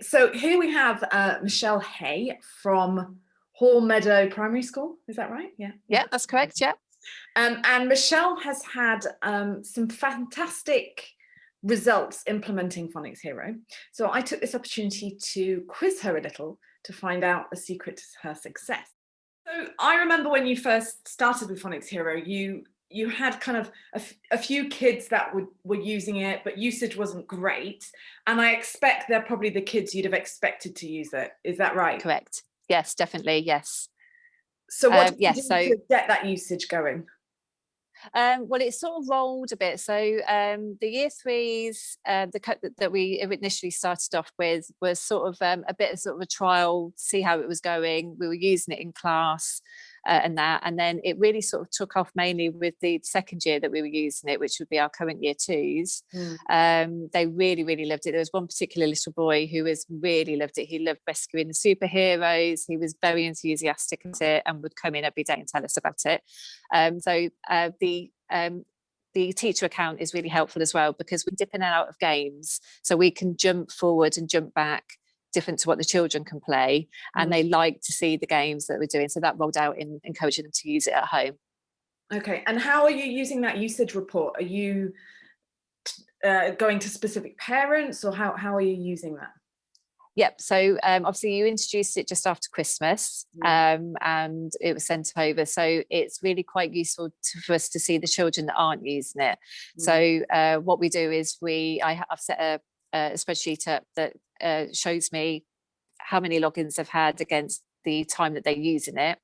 So here we have Michelle Hay from Hall Meadow Primary School. Is that right? Yeah. Yeah, that's correct. Yeah. And Michelle has had some fantastic results implementing Phonics Hero. So I took this opportunity to quiz her a little to find out the secret to her success. So I remember when you first started with Phonics Hero, you had kind of a few kids that were using it, but usage wasn't great. And I expect they're probably the kids you'd have expected to use it. Is that right? Correct. Yes, definitely. Yes. So what did you do to get that usage going? Well, it sort of rolled a bit. So the year threes, that we initially started off with was sort of a bit of sort of a trial, see how it was going. We were using it in class and then it really sort of took off mainly with the second year that we were using it, which would be our current year twos. They really, really loved it. There was one particular little boy who really loved it. He loved rescuing the superheroes. He was very enthusiastic at it and would come in every day and tell us about it. The teacher account is really helpful as well, because we dip in and out of games, so we can jump forward and jump back, different to what the children can play, and they like to see the games that we're doing. So that rolled out in encouraging them to use it at home. Okay, and how are you using that usage report? Are you going to specific parents, or how are you using that? Yep. So obviously you introduced it just after Christmas, and it was sent over. So it's really quite useful for us to see the children that aren't using it. So what we do is I've set a spreadsheet up that shows me how many logins they've had against the time that they're using it.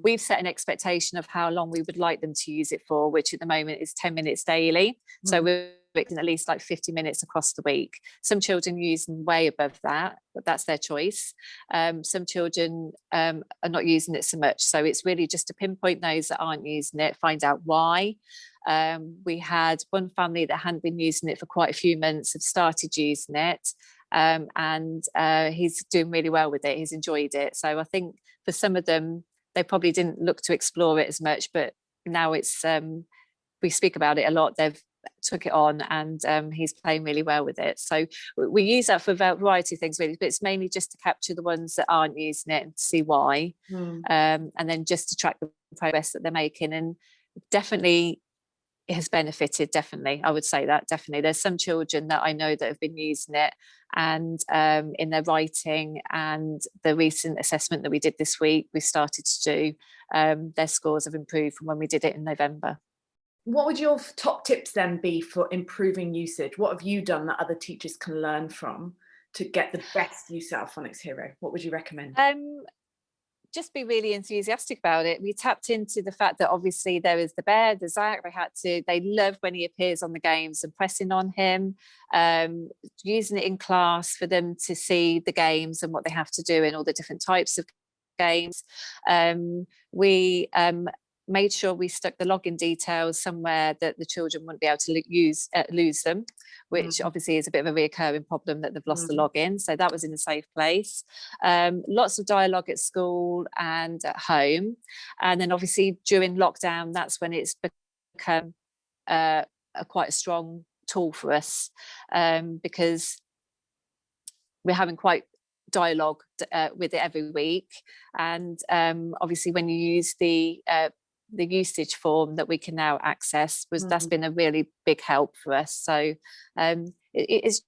We've set an expectation of how long we would like them to use it for, which at the moment is 10 minutes daily. So we're at least like 50 minutes across the week. Some children using way above that, but that's their choice. Some children are not using it so much. So it's really just to pinpoint those that aren't using it, find out why. We had one family that hadn't been using it for quite a few months, have started using it. And he's doing really well with it. He's enjoyed it. So I think for some of them, they probably didn't look to explore it as much, but now it's we speak about it a lot. They've took it on, and he's playing really well with it. So we use that for a variety of things really, but it's mainly just to capture the ones that aren't using it and to see why, and then just to track the progress that they're making. And definitely it has benefited. Definitely, I would say that definitely there's some children that I know that have been using it, and in their writing, and the recent assessment that we did this week, we started to do, their scores have improved from when we did it in November. What would your top tips then be for improving usage? What have you done that other teachers can learn from to get the best use out of Phonics Hero? What would you recommend? Just be really enthusiastic about it. We tapped into the fact that obviously there is the bear, the Zach. They love when he appears on the games and pressing on him, using it in class for them to see the games and what they have to do in all the different types of games. We made sure we stuck the login details somewhere that the children wouldn't be able to lose them, which obviously is a bit of a reoccurring problem, that they've lost the login. So that was in a safe place. Lots of dialogue at school and at home. And then obviously during lockdown, that's when it's become quite a strong tool for us, because we're having quite dialogue with it every week. And obviously when you use the usage form that we can now access, that's been a really big help for us. So it's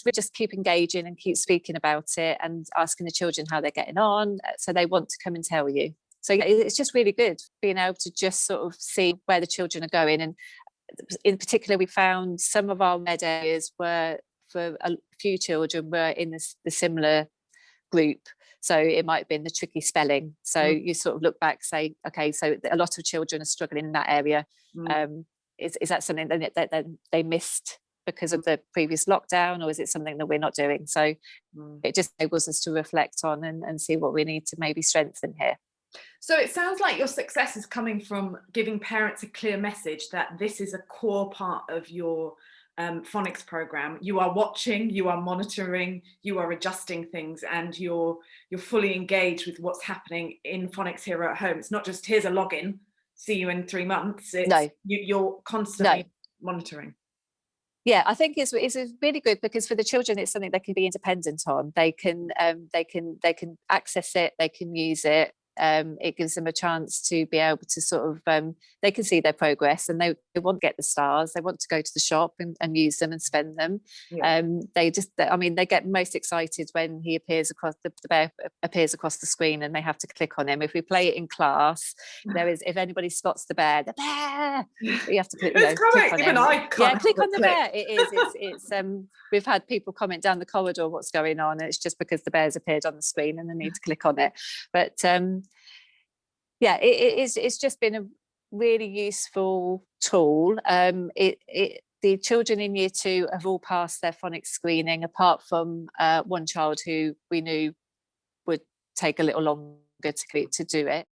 we just keep engaging and keep speaking about it and asking the children how they're getting on, so they want to come and tell you. So it's just really good being able to just sort of see where the children are going. And in particular, we found some of our red areas were, for a few children, were in the similar group. So it might have been the tricky spelling. So you sort of look back, say, okay, so a lot of children are struggling in that area. Is that something that they missed because of the previous lockdown, or is it something that we're not doing? So it just enables us to reflect on and see what we need to maybe strengthen here. So it sounds like your success is coming from giving parents a clear message that this is a core part of your phonics program. You are watching, you are monitoring, you are adjusting things, and you're fully engaged with what's happening in Phonics Hero at home. It's not just here's a login, see you in 3 months. It's you're constantly monitoring. Yeah, I think it's really good, because for the children it's something they can be independent on. They can access it, they can use it. It gives them a chance to be able to sort of they can see their progress, and they want to get the stars, they want to go to the shop and use them and spend them. Yeah. I mean, they get most excited when he appears across the bear appears across the screen and they have to click on him. If we play it in class, if anybody spots the bear, you have to click, It's click coming. on Even him. I can't Yeah, help click but on the click. bear. It's we've had people comment down the corridor what's going on, and it's just because the bear's appeared on the screen and they need to click on it. But yeah, it's just been a really useful tool. The children in year 2 have all passed their phonics screening, apart from one child who we knew would take a little longer to do it.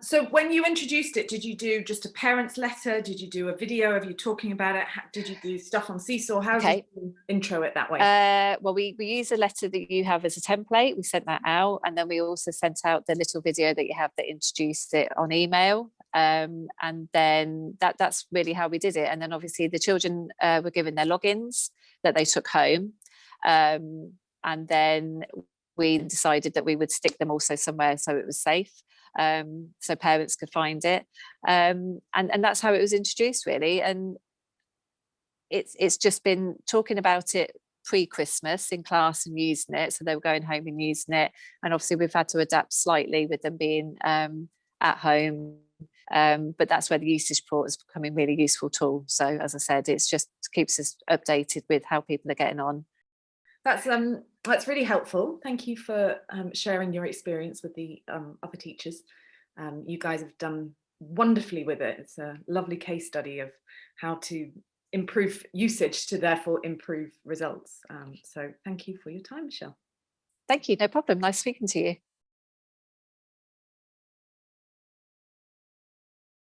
So when you introduced it, did you do just a parent's letter? Did you do a video of you talking about it? Did you do stuff on Seesaw? How did you intro it that way? Well, we use a letter that you have as a template. We sent that out, and then we also sent out the little video that you have that introduced it on email. And then that's really how we did it. And then obviously the children were given their logins that they took home. And then we decided that we would stick them also somewhere so it was safe, so parents could find it. And that's how it was introduced, really. And it's just been talking about it pre-Christmas in class and using it, so they were going home and using it. And obviously we've had to adapt slightly with them being at home, but that's where the usage report is becoming a really useful tool. So as I said, it's just keeps us updated with how people are getting on. That's really helpful. Thank you for sharing your experience with the other teachers. You guys have done wonderfully with it. It's a lovely case study of how to improve usage to therefore improve results. So thank you for your time, Michelle. Thank you, no problem. Nice speaking to you.